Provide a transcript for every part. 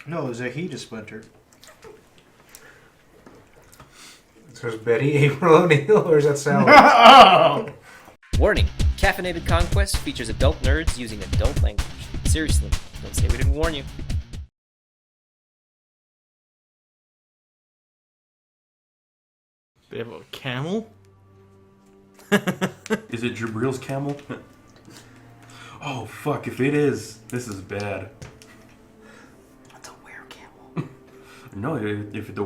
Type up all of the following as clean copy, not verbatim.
No, it was a heat splinter. So is Betty April O'Neil, or is that Sally? Oh! Warning, Caffeinated Conquest features adult nerds using adult language. Seriously, don't say we didn't warn you. They have a camel? Is it Jabril's camel? Oh, fuck, if it is, this is bad. That's a were-camel. No, what if the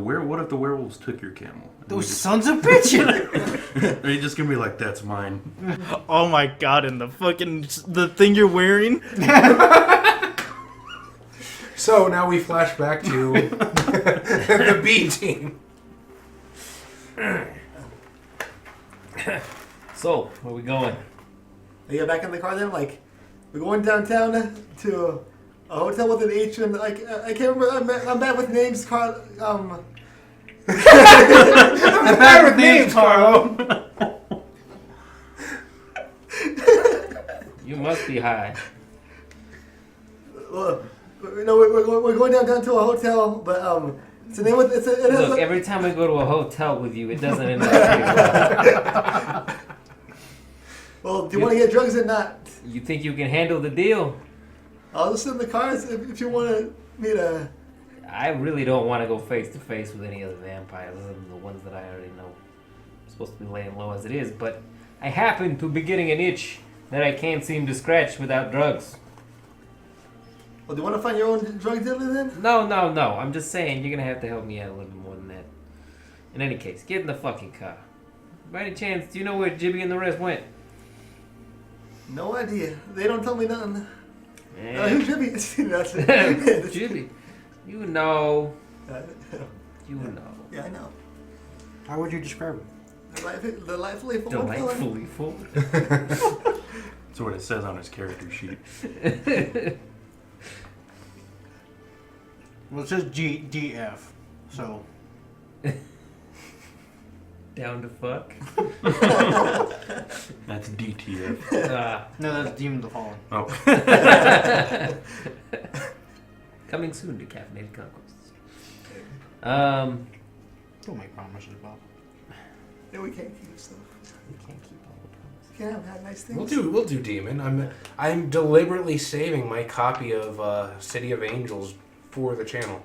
werewolves took your camel? Those sons of bitches! Are you just gonna be like, that's mine? Oh my god, and the thing you're wearing? So now we flash back to the B team. So, where we going? They get back in the car then, like, we're going downtown to a hotel with an H and, like, I can't remember, I'm bad with names, Carl, I'm bad with names, Carlo. You must be high. No, we're going downtown to a hotel, but, it's a name with, it has Look, every time we go to a hotel with you, it doesn't end up pretty well. well, do you want to get drugs or not? You think you can handle the deal? I'll just sit in the car if you want me to. I really don't want to go face to face with any other vampires other than the ones that I already know. I'm supposed to be laying low as it is, but I happen to be getting an itch that I can't seem to scratch without drugs. Well, do you want to find your own drug dealer then? No. I'm just saying you're gonna have to help me out a little bit more than that. In any case, get in the fucking car. By any chance, do you know where Jibby and the rest went? No idea. They don't tell me nothing. Yeah. Who's Jimmy? Jibby. You know. You know. Yeah, I know. How would you describe it? Delightfully full. Delightfully full. That's what it says on his character sheet. Well, it says GDF, so... Down to fuck. That's DTF. No, that's Demon the Fallen. Oh. Coming soon to Caffeinated Conquests. Don't make promises, Bob. Yeah, we can't keep stuff. We can't keep all the promises. We can't have nice things. We'll do Demon. I'm deliberately saving my copy of City of Angels for the channel,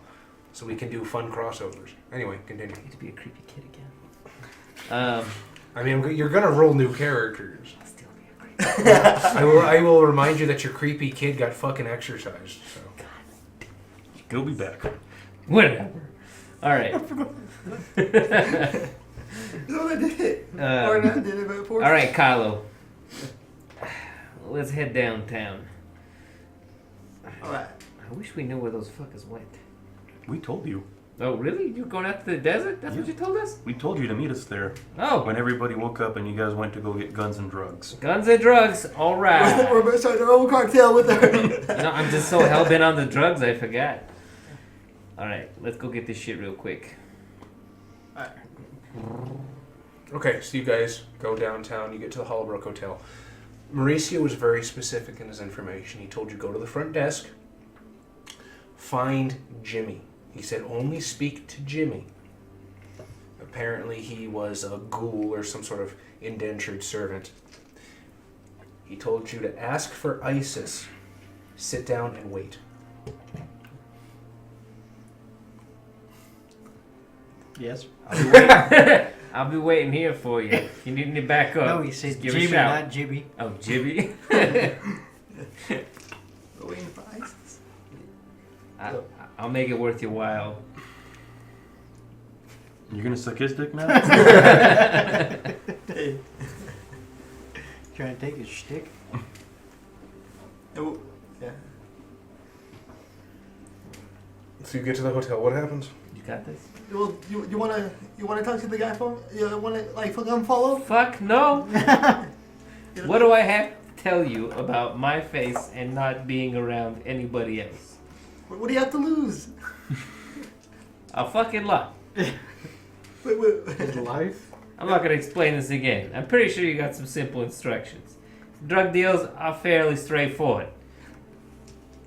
so we can do fun crossovers. Anyway, continue. I need to be a creepy kid again. I mean, you're gonna roll new characters. I'll still be a creepy kid. I will remind you that your creepy kid got fucking exercised. So. He'll be back. Whatever. Alright. No, I did it. Or not did it, but poor. Alright, Kylo. Let's head downtown. Alright. I wish we knew where those fuckers went. We told you. Oh, really? You're going out to the desert? That's what you told us? We told you to meet us there. Oh. When everybody woke up and you guys went to go get guns and drugs. Guns and drugs. Alright. We're starting our own cartel with her. You know, I'm just so hell-bent on the drugs, I forgot. Alright, let's go get this shit real quick. Alright. Okay, so you guys go downtown. You get to the Hollowbrook Hotel. Mauricio was very specific in his information. He told you go to the front desk, find Jimmy. He said only speak to Jimmy. Apparently he was a ghoul or some sort of indentured servant. He told you to ask for Isis. Sit down and wait. Yes. I'll be waiting here for you. If you need me back up, No, he said just give a Jimmy, shout. not Jibby. Oh, Jibby? We're waiting for ISIS. I'll make it worth your while. You're gonna suck his dick now? Hey. Trying to take his shtick. Yeah. So you get to the hotel. What happens? You got this? Well, you wanna talk to the guy from? You wanna like fucking follow? Fuck no! What do I have to tell you about my face and not being around anybody else? What do you have to lose? A fucking lot. Wait. His life? I'm not gonna explain this again. I'm pretty sure you got some simple instructions. Drug deals are fairly straightforward.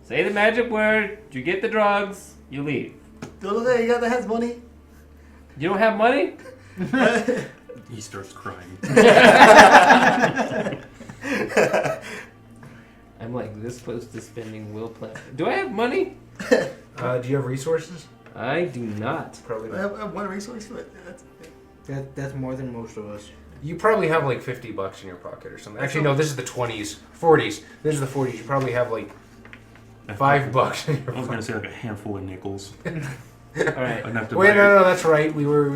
Say the magic word, you get the drugs, You leave. Don't look like you got that has money. You don't have money? He starts crying. I'm like this close to spending will plan. Do I have money? Do you have resources? I do not. Probably I not. have one resource, but That's more than most of us. You probably have like $50 in your pocket or something. Actually, no, this is the 20s. 40s. This is the 40s. You probably have like $5 in your I was pocket. gonna say like a handful of nickels. All right. Enough to Wait, buy no, that's right. We were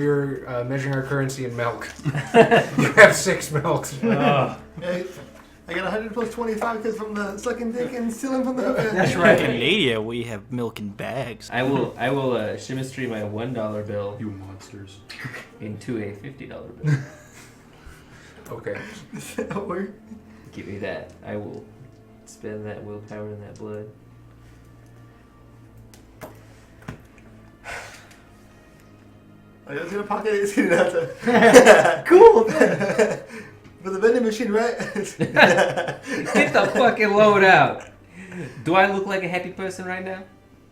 measuring our currency in milk. You have 6 milks. Ugh. I got 100 plus 25 because from the sucking dick and stealing from the hooker. That's In right. Canada, we have milk in bags. I will chemistry my $1 bill You monsters. into a $50 bill. Okay. Or Give me that. I will spend that willpower and that blood. I was gonna pocket it. It's gonna have to. Cool. For the vending machine, right? Get the fucking load out. Do I look like a happy person right now?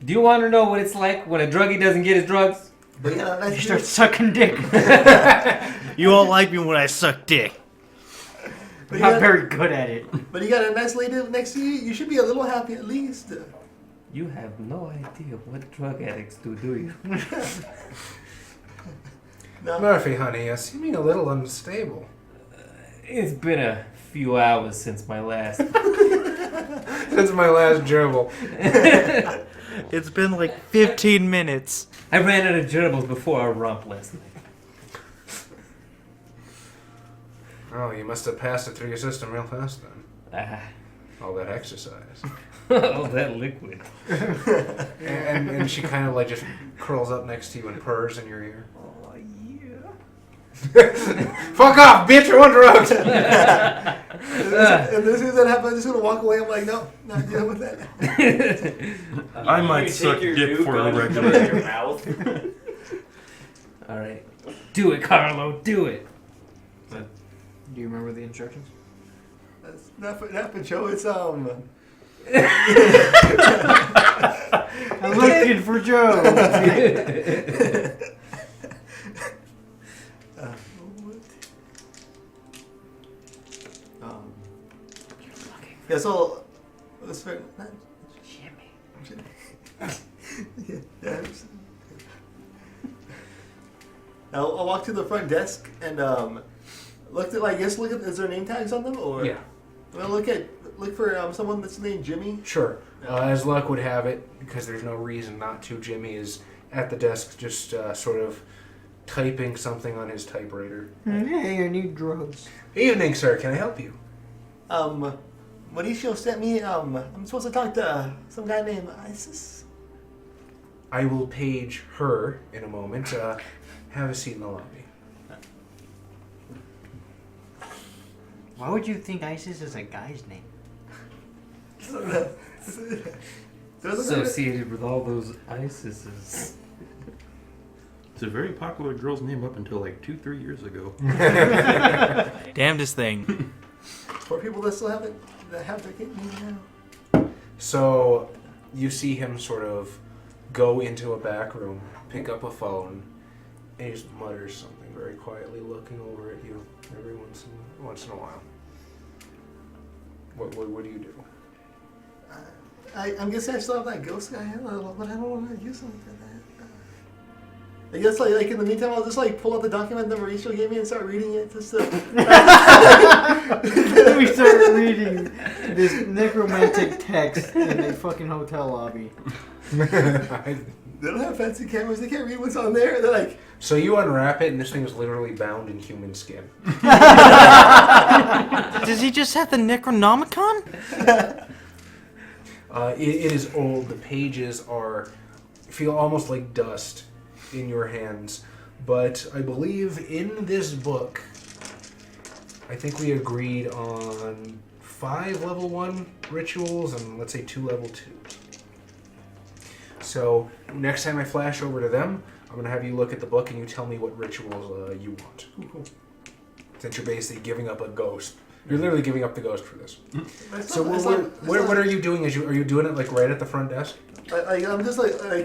Do you want to know what it's like when a druggie doesn't get his drugs? But you got a You nice start sucking dick. You all like me when I suck dick. but you Not got- very good at it. But you got a nice lady next to you. You should be a little happy at least. You have no idea what drug addicts do you? No. Murphy, honey, you're seeming a little unstable. It's been a few hours since my last. Since my last gerbil. It's been like 15 minutes. I ran out of gerbils before our romp last night. Oh, you must have passed it through your system real fast then. Ah, All that exercise. oh, that liquid. And she kind of like just curls up next to you and purrs in your ear. Oh, yeah. Fuck off, bitch! I want drugs. And as soon as that happens, I'm just gonna walk away. I'm like, no, not dealing with that. I might suck dick for a regular. your mouth. All right, do it, Carlo. Do it. Do you remember the instructions? That's not for Joe. It's I'm looking for Joe. what? Yeah. So let's figure. Yeah. I'll walk to the front desk and look at is there name tags on them or Yeah, well look for someone that's named Jimmy. sure. As luck would have it, because there's no reason not to, Jimmy is at the desk just sort of typing something on his typewriter. Hey, I need drugs. Evening, sir. Can I help you? Mauricio sent me I'm supposed to talk to some guy named Isis. I will page her in a moment. Have a seat in the lobby. Why would you think ISIS is a guy's name? Associated with all those ISISes. It's a very popular girl's name up until like 2-3 years ago. Damnedest thing. For people that still have their kidneys now. So you see him sort of go into a back room, pick up a phone, and he just mutters something very quietly, looking over at you every once in a while. What do you do? I'm guessing I still have that ghost guy, but I don't want to use something like that. I guess like in the meantime, I'll just like pull out the document that Mauricio gave me and start reading it. Just We started reading this necromantic text in a fucking hotel lobby. They don't have fancy cameras. They can't read what's on there. They're like, So you unwrap it, and this thing is literally bound in human skin. Does he just have the Necronomicon? It is old. The pages feel almost like dust in your hands. But I believe in this book, I think we agreed on 5 level 1 rituals and let's say 2 level 2. So next time I flash over to them, I'm going to have you look at the book and you tell me what rituals you want. Since you're basically giving up a ghost. You're literally giving up the ghost for this. So what are you doing? Are you doing it like right at the front desk? I'm just I'm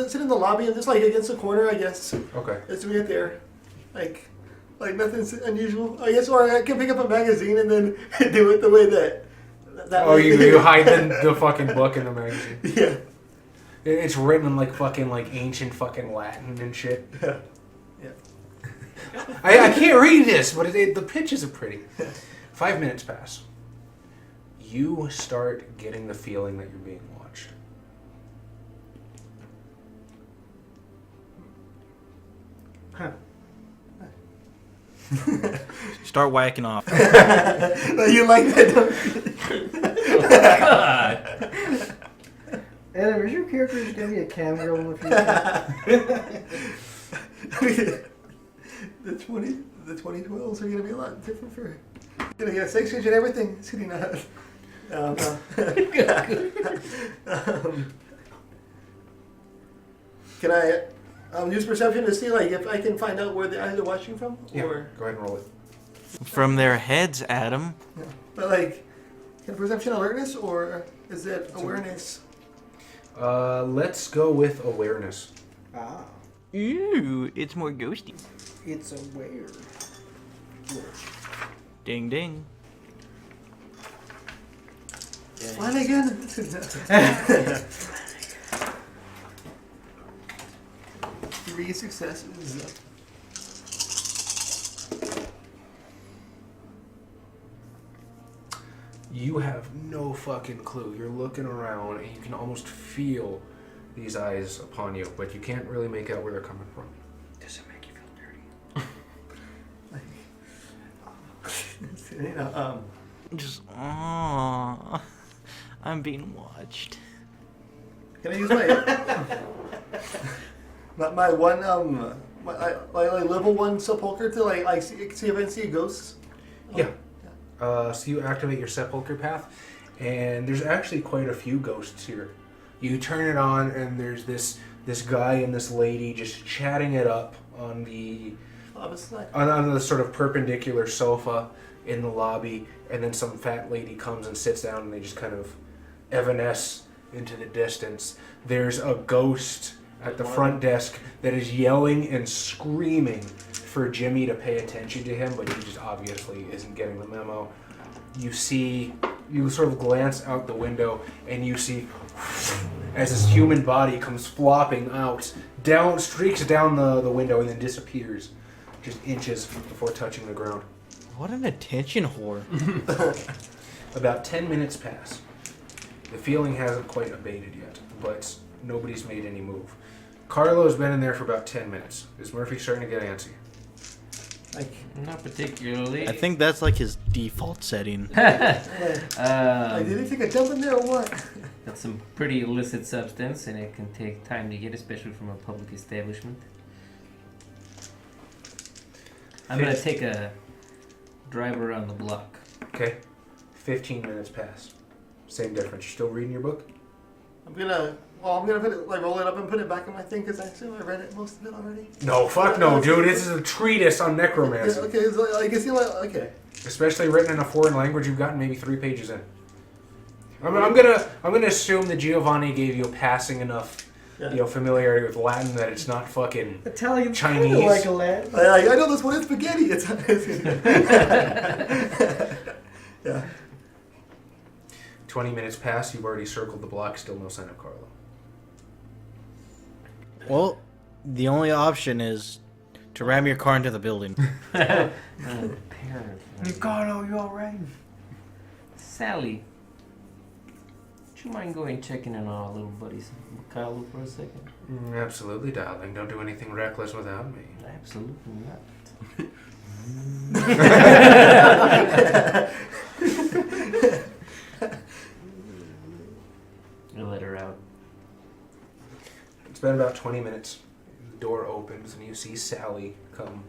sitting in the lobby. I'm just like against the corner, I guess. Okay. It's right there, like nothing's unusual, I guess. Or I can pick up a magazine and then do it the way that. Oh, you hide the fucking book in the magazine. Yeah. It's written in like fucking like ancient fucking Latin and shit. Yeah. I can't read this, but the pictures are pretty. 5 minutes pass. You start getting the feeling that you're being watched. Huh. Start whacking off. You like that, don't you? God. Adam, is your character just gonna be a cam girl in the future? The 2012s are gonna be a lot different for her. Gonna get a sex change and everything. It's gonna not. Can I use perception to see like if I can find out where the eyes are watching from? Yeah. Or Go ahead and roll it. From their heads, Adam. yeah. But like, can perception alertness or is it awareness? Let's go with awareness. Ah, Ooh, it's more ghosty. it's aware. Ding ding. What again? 3 successes. You have no fucking clue. You're looking around and you can almost feel these eyes upon you, but you can't really make out where they're coming from. Does it make you feel dirty? You know, Just, aww. I'm being watched. can I use my one my level 1 sepulcher to like see if I can see ghosts? Yeah. So you activate your sepulcher path, and there's actually quite a few ghosts here. You turn it on, and there's this guy and this lady just chatting it up on the on the sort of perpendicular sofa in the lobby, and then some fat lady comes and sits down, and they just kind of evanesce into the distance. There's a ghost at the front desk that is yelling and screaming for Jimmy to pay attention to him, but he just obviously isn't getting the memo. You sort of glance out the window, and you see as this human body comes flopping out, streaks down the window, and then disappears just inches before touching the ground. What an attention whore. About 10 minutes pass. The feeling hasn't quite abated yet, but nobody's made any move. Carlo's been in there for about 10 minutes. Is Murphy starting to get antsy? Like, Not particularly. I think that's like his default setting. like, did he take a dump in there or what? That's some pretty illicit substance, and it can take time to get, especially from a public establishment. I'm gonna take a drive around the block. Okay. 15 minutes pass. Same difference. You're still reading your book? I'm gonna put it, like, roll it up and put it back in my thing because I assume I read it, most of it already. No, fuck no, dude. This is a treatise on necromancy. Okay, so I guess okay. Especially written in a foreign language you've gotten maybe 3 pages in. I'm gonna assume that Giovanni gave you a passing enough familiarity with Latin that it's not fucking Italian Chinese. like a lad. I know this one is spaghetti. It's yeah. 20 minutes pass, you've already circled the block, still no sign of Carlo. Well, the only option is to ram your car into the building. Ricardo, you alright? Sally, would you mind going checking in on our little buddies, Carlo, for a second? Absolutely, darling. Don't do anything reckless without me. Absolutely not. I let her out. It's been about 20 minutes. The door opens and you see Sally come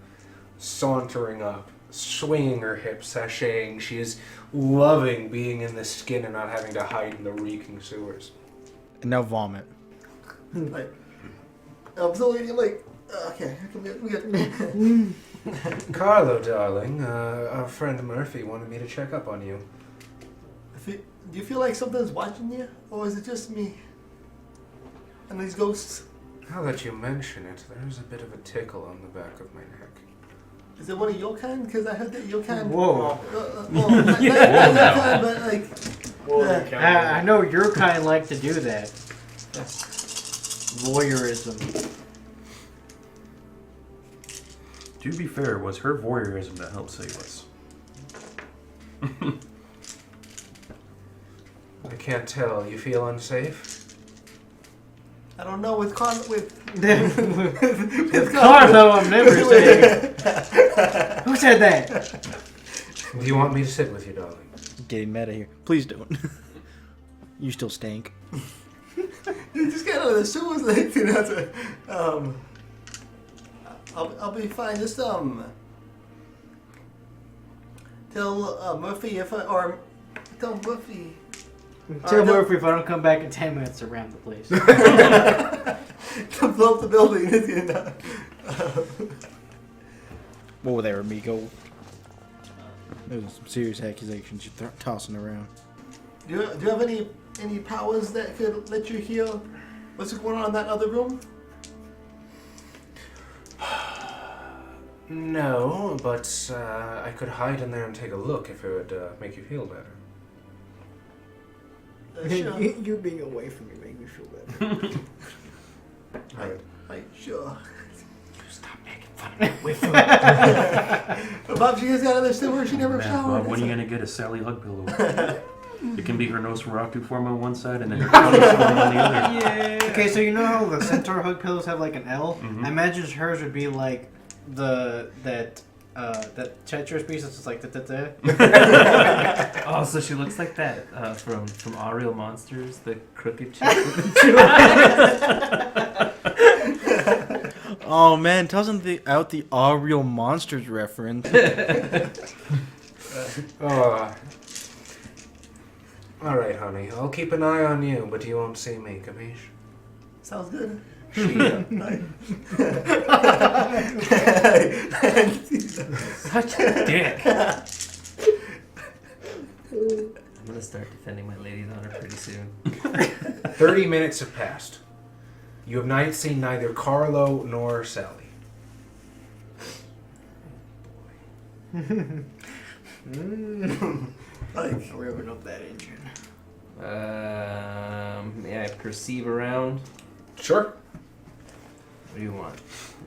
sauntering up, swinging her hips, sashaying. She is loving being in the skin and not having to hide in the reeking sewers. And now vomit. Like, so like, okay, we got. Carlo, darling, our friend Murphy wanted me to check up on you. Do you feel like something's watching you, or is it just me? And these ghosts? Now that you mention it, there's a bit of a tickle on the back of my neck. Is it one of your kind? Because I heard that your kind. Whoa. Well, not your kind, but like. I know your kind like to do that. Voyeurism. To be fair, it was her voyeurism that helped save us. I can't tell. You feel unsafe? I don't know with With Carlo, I'm never saying. Who said that? Do you want me to sit with you, darling? Getting meta here. Please don't. You still stink. You just get out of the sewers, like, you know. I'll be fine. Just tell Murphy tell Murphy. Tell Murphy if I don't come back in 10 minutes around the place. To blow up the building. You know. Whoa there, amigo. Those are some serious accusations you're tossing around. Do you have any powers that could let you hear what's going on in that other room? No, but I could hide in there and take a look if it would make you feel better. Sure. You being away from me make me feel better. Right. Sure. Stop making fun of me. Wait for Bob, she has got other still where she never Man, showered. Bob, when are you gonna get a Sally hug pillow? It can be her Nosferatu form on one side and then her Connie form on the other. Yeah. Okay, so you know how the centaur hug pillows have like an L? Mhm. I imagine hers would be like that Tetris piece that's just like da. Oh, so she looks like that from Ariel Monsters, the crooked chick. Oh man, tossing out the All Real Monsters reference. Alright, honey. I'll keep an eye on you, but you won't see me, capiche? Sounds good. Such a dick. I'm gonna start defending my lady's honor pretty soon. 30 minutes have passed. You have seen neither Carlo nor Sally. Like, Revving up that engine. May I perceive around? Sure. What do you want?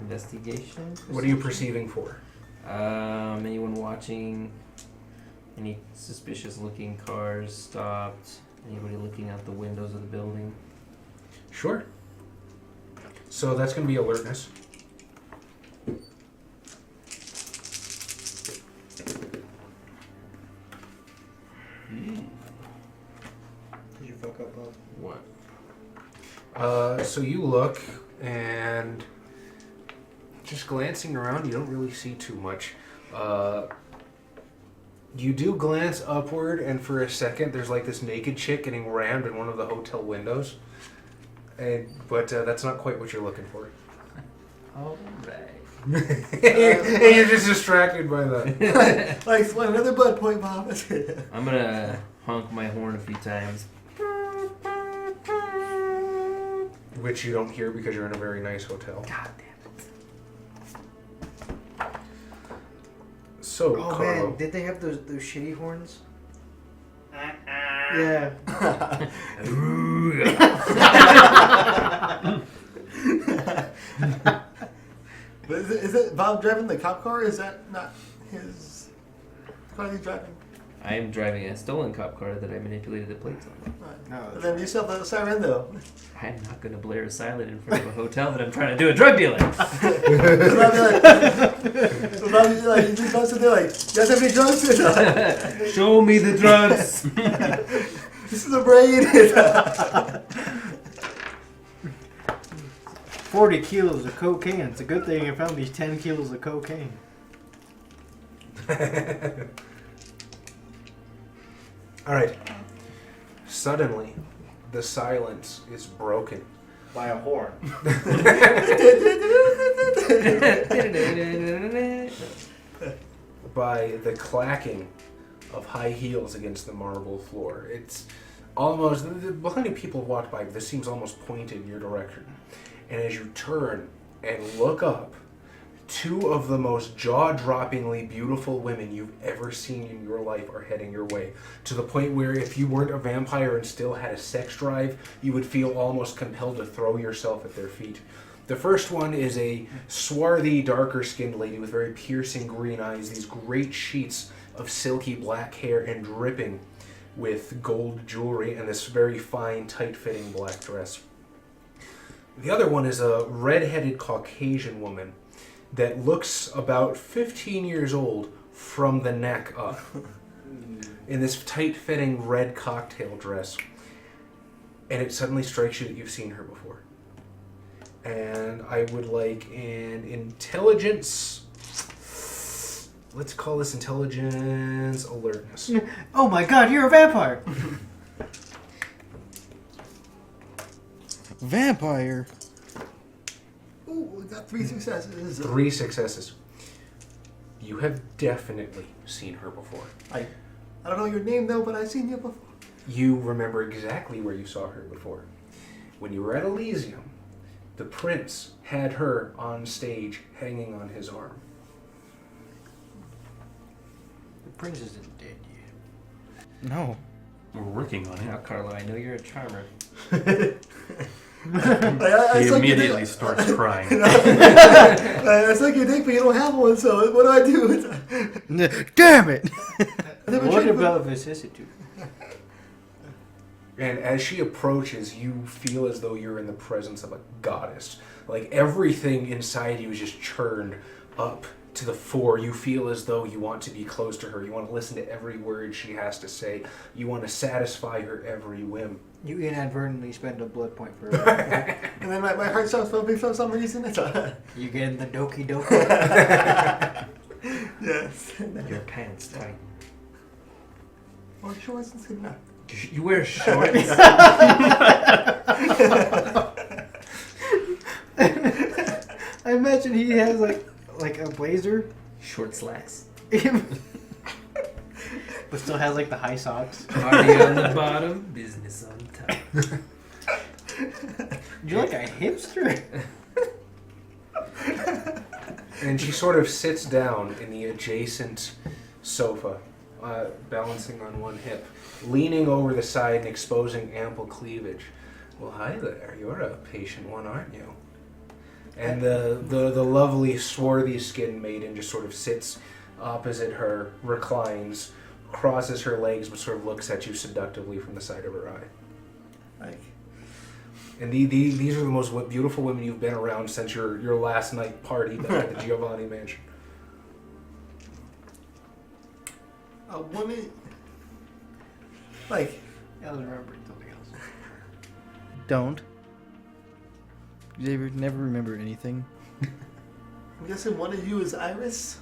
Investigation? What are you Perception? perceiving for? Anyone watching? Any suspicious looking cars stopped? Anybody looking out the windows of the building? Sure. So that's going to be alertness. Did you fuck up, Bob? What? So you look, and just glancing around, you don't really see too much. You do glance upward, and for a second, there's like this naked chick getting rammed in one of the hotel windows. But that's not quite what you're looking for. Alright. And you're just distracted by that. like another blood point, Bob. I'm gonna honk my horn a few times. Which you don't hear because you're in a very nice hotel. God damn it. So, Oh Carlo. man, did they have those shitty horns? Yeah. But is it Bob driving the cop car? Is that not his car he's driving? I am driving a stolen cop car that I manipulated the plates on. Right. No, But then you still have the siren though. I'm not gonna blare a silent in front of a hotel that I'm trying to do a drug dealing. So Bob be like, you just sit there like, you guys have any drugs? Show me the drugs. This is a brain. 40 kilos of cocaine. It's a good thing I found these 10 kilos of cocaine. Alright. Suddenly, the silence is broken By a horn. by the clacking of high heels against the marble floor. It's almost, plenty of people have walked by, but this seems almost pointed in your direction. And as you turn and look up, two of the most jaw-droppingly beautiful women you've ever seen in your life are heading your way. To the point where if you weren't a vampire and still had a sex drive, you would feel almost compelled to throw yourself at their feet. The first one is a swarthy, darker-skinned lady with very piercing green eyes, these great sheets of silky black hair and dripping with gold jewelry, and this very fine, tight-fitting black dress. The other one is a red-headed Caucasian woman that looks about 15 years old from the neck up, in this tight-fitting red cocktail dress. And it suddenly strikes you that you've seen her before. And I would like an intelligence, let's call this intelligence alertness. Oh my god, you're a vampire! Vampire. Ooh, we got 3 successes. 3 successes. You have definitely seen her before. I don't know your name though, but I've seen you before. You remember exactly where you saw her before. When you were at Elysium, the prince had her on stage hanging on his arm. The prince isn't dead yet. No. We're working on Now, it. Carlo, I know you're a charmer. He immediately starts crying. It's like your dick, but you don't have one, so what do I do? Damn it! What about vicissitude? And as she approaches, you feel as though you're in the presence of a goddess. Like everything inside you is just churned up to the fore. You feel as though you want to be close to her. You want to listen to every word she has to say. You want to satisfy her every whim. You inadvertently spend a blood point for her. And then my heart stops pumping for some reason. It's You get in the doki doki. yes. Your pants tight. Or shorts is good enough. You wear shorts? I imagine he has like a blazer, Short slacks. but still has like the high socks. Party on the bottom, business on top. You're like a hipster. And she sort of sits down in the adjacent sofa, balancing on one hip, leaning over the side and exposing ample cleavage. Well, hi there. You're a patient one, aren't you? And the lovely, swarthy skinned maiden just sort of sits opposite her, reclines, crosses her legs, but sort of looks at you seductively from the side of her eye. Like, And these are the most beautiful women you've been around since your last night party back at the Giovanni Mansion. a woman. Like, I was remembering something else. Don't. You never remember anything. I'm guessing one of you is Iris.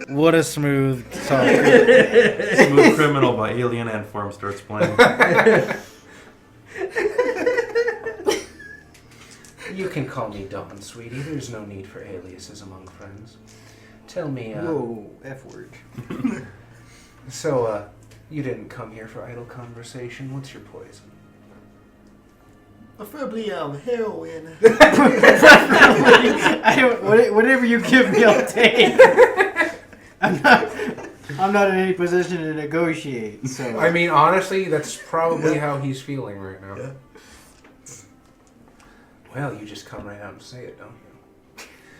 What a smooth talk. Smooth Criminal by Alien Ant Farm starts playing. You can call me Dawn, sweetie. There's no need for aliases among friends. Tell me, Whoa, F word. so, you didn't come here for idle conversation. What's your poison? Preferably heroin. I don't. Whatever you give me, I'll take. I'm not in any position to negotiate. So I mean, honestly, that's probably how he's feeling right now. Yeah. Well, you just come right out and say it, don't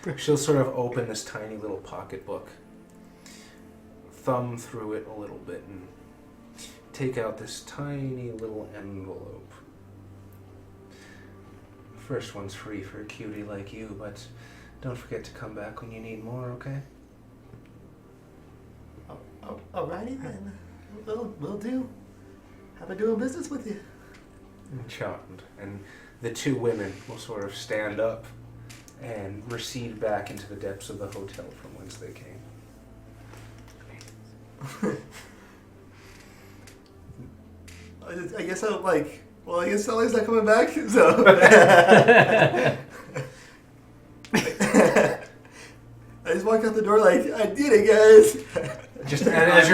you? She'll sort of open this tiny little pocketbook, thumb through it a little bit, and take out this tiny little envelope. First one's free for a cutie like you, but don't forget to come back when you need more, okay? Alrighty then. We'll do. How about doing business with you? Charmed. And the two women will sort of stand up and recede back into the depths of the hotel from whence they came. I guess I'm like, well, I guess Sally's not coming back, so. just walk out the door like, I did it, guys. Just and as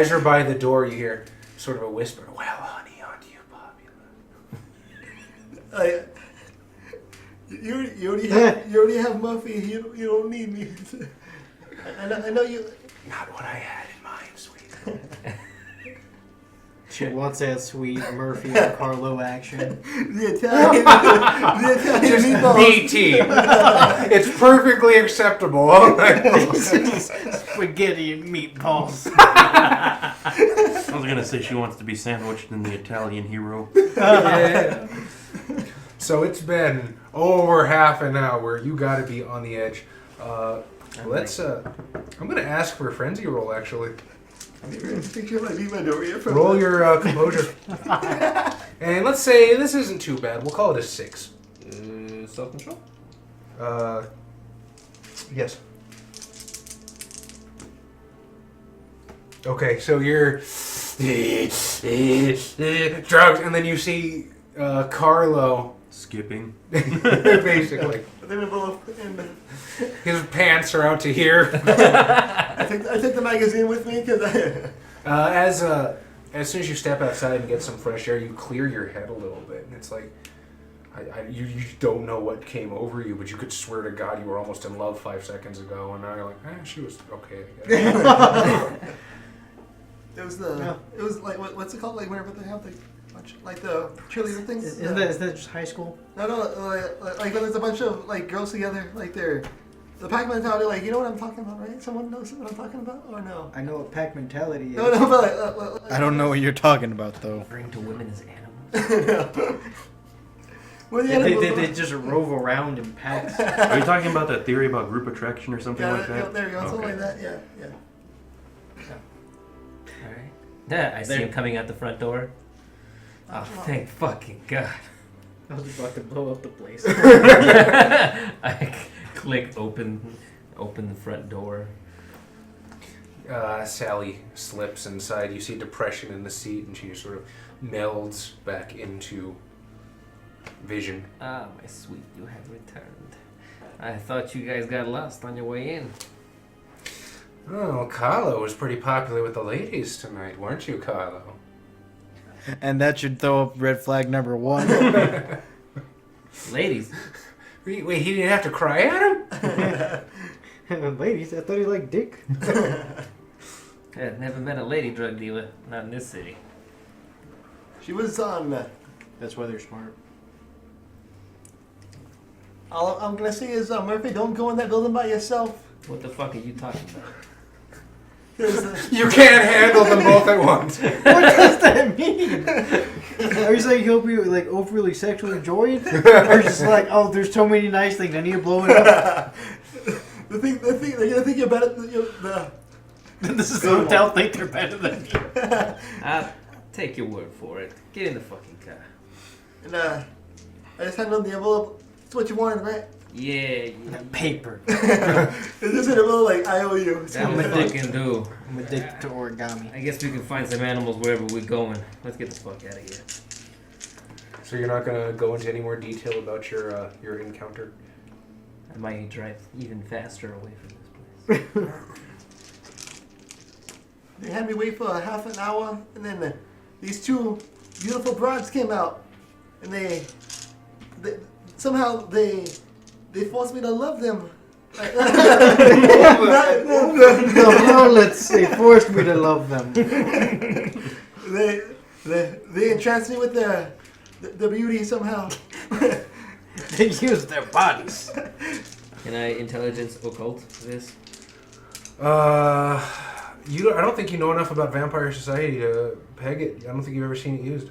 you're by the door, you hear sort of a whisper. Well, honey, aren't you popular? You already have Muffy. You don't need me. I know you. Not what I had in mind, sweet. She wants that sweet Murphy and Carlo action. The Italian meatballs. B team. It's perfectly acceptable. Spaghetti and meatballs. I was gonna say she wants to be sandwiched in the Italian hero. Yeah. So it's been over half an hour. You got to be on the edge. Let's. I'm gonna ask for a frenzy roll actually. Roll your composure. And let's say this isn't too bad. We'll call it a 6. Self-control? Yes. Okay, so you're drugged, and then you see Carlo Skipping. basically. His pants are out to here. I took the magazine with me because as soon as you step outside and get some fresh air, you clear your head a little bit, and it's like you don't know what came over you, but you could swear to God you were almost in love 5 seconds ago, and now you're like, she was okay. I guess. It was like what's it called? Like whenever they have like the cheerleader things. Is that just high school? No, like when there's a bunch of like girls together, like they're the pack mentality. Like, you know what I'm talking about, right? Someone knows what I'm talking about, or no? I know what pack mentality is. No, but I don't know what you're talking about, though. Referring to women as animals. They just rove around in packs. Are you talking about that theory about group attraction or something like that? Yeah, there you go, something Okay. like that. Yeah. Alright. Yeah, I see him coming out the front door. Oh, thank fucking God. I was about to blow up the place. I click open the front door. Sally slips inside. You see depression in the seat, and she just sort of melds back into vision. Ah, my sweet, you have returned. I thought you guys got lost on your way in. Oh, Carlo was pretty popular with the ladies tonight, weren't you, Carlo? And that should throw up red flag number 1. Ladies. Wait, he didn't have to cry at him? Ladies, I thought he liked dick. I've never met a lady drug dealer, not in this city. She was on. That's why they're smart. All I'm gonna say is, Murphy, don't go in that building by yourself. What the fuck are you talking about? You can't handle them both at once. What does that mean? Are you saying he'll be like overly sexually enjoyed, or just like, oh, there's so many nice things, I need to blow it up? the thing, they're gonna think you're better than This is the hotel think they're better than me. I'll take your word for it. Get in the fucking car. And I just handed him the envelope. That's what you wanted, right? Yeah. Paper. It's just an envelope like I owe you. That was fucking do. I'm addicted to origami. I guess we can find some animals wherever we're going. Let's get the fuck out of here. So you're not gonna go into any more detail about your encounter? I might drive even faster away from this place. They had me wait for half an hour, and then these two beautiful broads came out, and they somehow forced me to love them. The harlots, they forced me to love them. They entranced me with their beauty somehow. They used their bodies. Can I intelligence occult this? I don't think you know enough about vampire society to peg it. I don't think you've ever seen it used.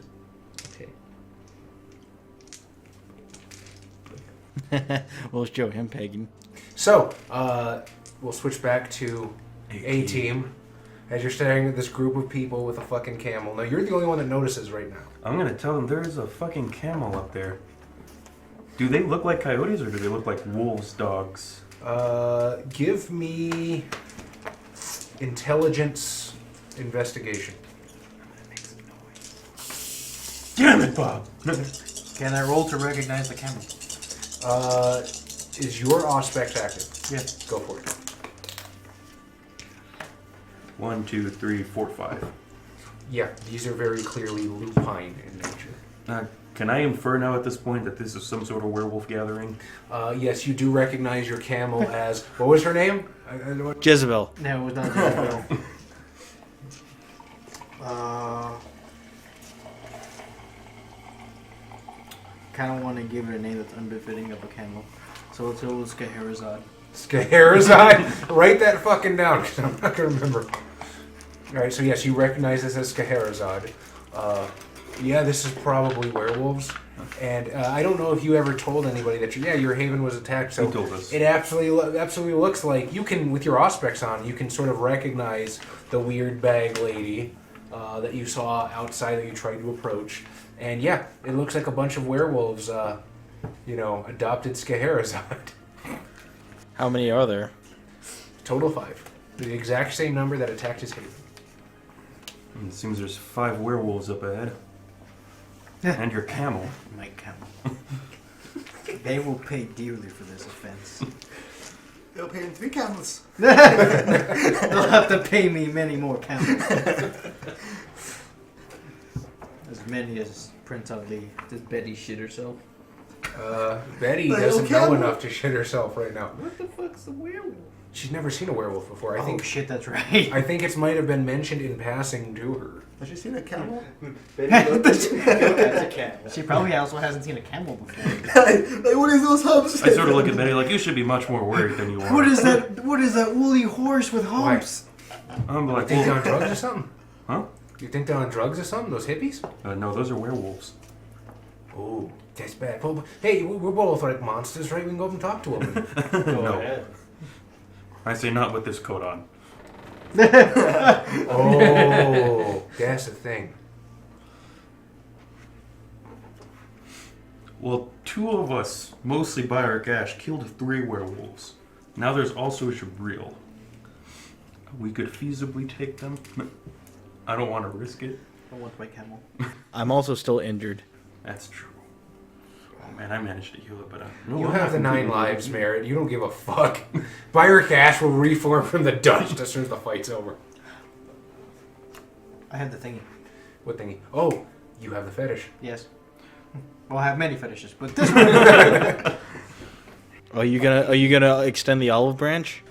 Okay. We'll show him pegging. So, we'll switch back to A-Team. As you're staring at this group of people with a fucking camel. Now, you're the only one that notices right now. I'm gonna tell them there's a fucking camel up there. Do they look like coyotes or do they look like wolves, dogs? Give me intelligence investigation. Damn it, Bob! Can I roll to recognize the camel? Is your aspect active? Yes. Go for it. 1, 2, 3, 4, 5. Yeah, these are very clearly lupine in nature. Can I infer now at this point that this is some sort of werewolf gathering? Yes, you do recognize your camel as... What was her name? Jezebel. No, it was not Jezebel. Kind of want to give it a name that's unbefitting of a camel. So let's go with Scheherazade. Scheherazade? Write that fucking down, because I'm not going to remember. Alright, so yes, you recognize this as Scheherazade. Yeah, this is probably werewolves. And I don't know if you ever told anybody that your haven was attacked. So He told us. it absolutely looks like you can, with your auspex on, you can sort of recognize the weird bag lady that you saw outside that you tried to approach. And yeah, it looks like a bunch of werewolves, adopted Scheherazade. How many are there? Total 5. The exact same number that attacked his haven. It seems there's 5 werewolves up ahead. And your camel. My camel. They will pay dearly for this offense. They'll pay in 3 camels. They'll have to pay me many more camels. As many as Prince Ali. Does Betty shit herself? Betty Little doesn't know camel. enough to shit herself right now. What the fuck's a werewolf? She's never seen a werewolf before. Oh shit, that's right. I think it might have been mentioned in passing to her. Has she seen a camel? She probably also hasn't seen a camel before. Like, what is those humps? I sort of look at Betty like, you should be much more worried than you are. What is that? What is that woolly horse with humps? I'm You like, think they're on well, drugs or something? huh? You think they're on drugs or something? Those hippies? No, those are werewolves. Oh, that's bad. Well, hey, we're both like monsters, right? We can go up and talk to them. No. I say not with this coat on. Oh, that's the thing. Well, 2 of us, mostly by our gash, killed 3 werewolves. Now there's also Jabril. We could feasibly take them. I don't want to risk it. I want my camel. I'm also still injured. That's true. Oh man, I managed to heal it, but You have the 9 lives, Merritt. You don't give a fuck. Buyer Cash will reform from the dust as soon as the fight's over. I have the thingy. What thingy? Oh, you have the fetish. Yes. Well, I have many fetishes, but this one. Are you gonna extend the olive branch?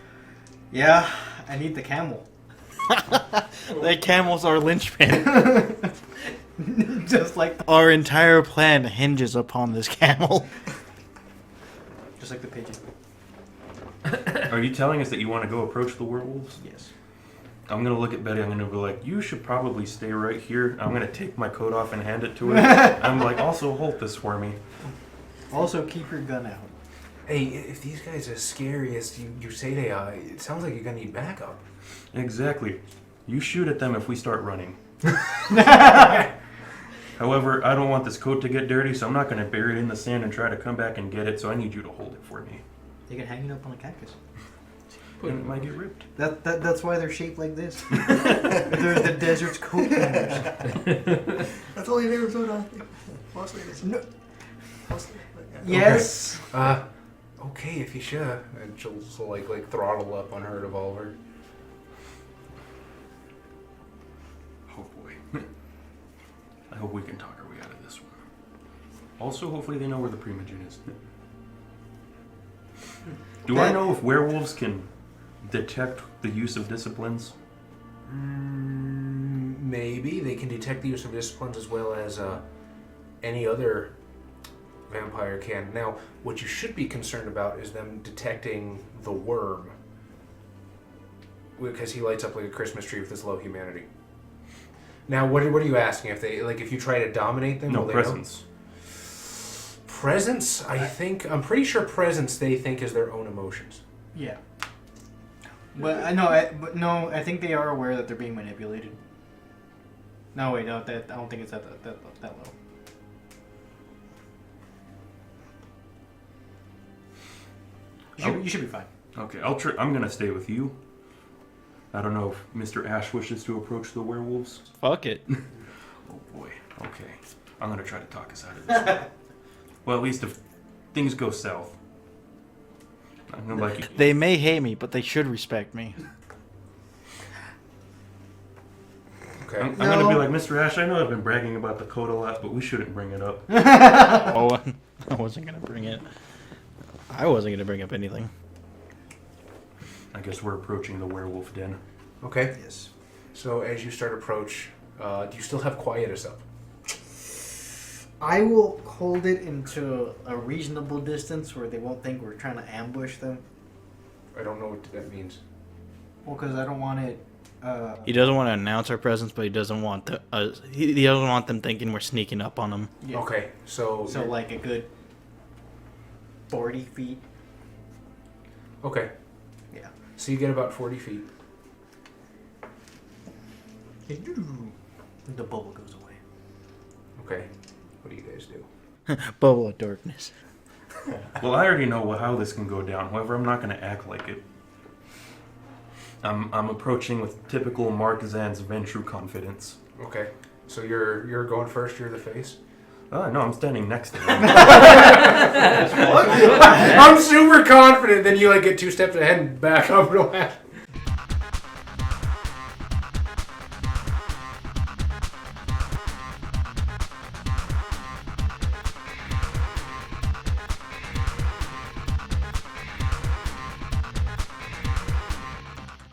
Yeah, I need the camel. That camel's our linchpin. Just like Our entire plan hinges upon this camel. the pigeon. Are you telling us that you want to go approach the werewolves? Yes. I'm going to look at Betty. I'm going to be like, you should probably stay right here. I'm going to take my coat off and hand it to her. I'm like, also hold this for me. Also, keep your gun out. Hey, if these guys are as scary as you say they are, it sounds like you're gonna need backup. Exactly. You shoot at them if we start running. However, I don't want this coat to get dirty, so I'm not going to bury it in the sand and try to come back and get it, so I need you to hold it for me. You can hang it up on a cactus. And it might get ripped. That's why they're shaped like this. They're the desert's coat hangers. That's only in Arizona, I think. Mostly in Arizona. No. Mostly, but yeah. Yes. Okay, if you should. And she'll like throttle up on her revolver. Oh boy. I hope we can talk our way out of this one. Also, hopefully they know where the Primogen is. Do I know if werewolves can detect the use of disciplines? Maybe they can detect the use of disciplines as well as any other vampire can. Now, what you should be concerned about is them detecting the worm, because he lights up like a Christmas tree with his low humanity. Now, what are you asking? If you try to dominate them, No, will they presence. know? Presence, I'm pretty sure presence they think is their own emotions. Yeah. But I think they are aware that they're being manipulated. No, wait, no, I don't think it's that low. You should be fine. Okay, I'm gonna stay with you. I don't know if Mr. Ash wishes to approach the werewolves. Fuck it. Oh boy. Okay. I'm gonna try to talk us out of this. Well, at least if things go south. I'm gonna like you. They may hate me, but they should respect me. Okay. I'm gonna No. be like, Mr. Ash, I know I've been bragging about the code a lot, but we shouldn't bring it up. Oh, I wasn't gonna bring it. I wasn't gonna bring up anything. I guess we're approaching the werewolf den. Okay. Yes. So as you start approach, do you still have quietus up? I will hold it into a reasonable distance where they won't think we're trying to ambush them. I don't know what that means. Well, because I don't want it. He doesn't want to announce our presence, but he doesn't want he doesn't want them thinking we're sneaking up on him. Yeah. Okay. So So like a good 40 feet. okay. Yeah. So you get about 40 feet. The bubble goes away. Okay. What do you guys do? Bubble of darkness. Well, I already know how this can go down. However, I'm not going to act like it. I'm approaching with typical Mark Zan's Ventru confidence. Okay. So you're going first. You're the face. No, I'm standing next to him. I'm super confident. Then you like get 2 steps ahead and back up real fast.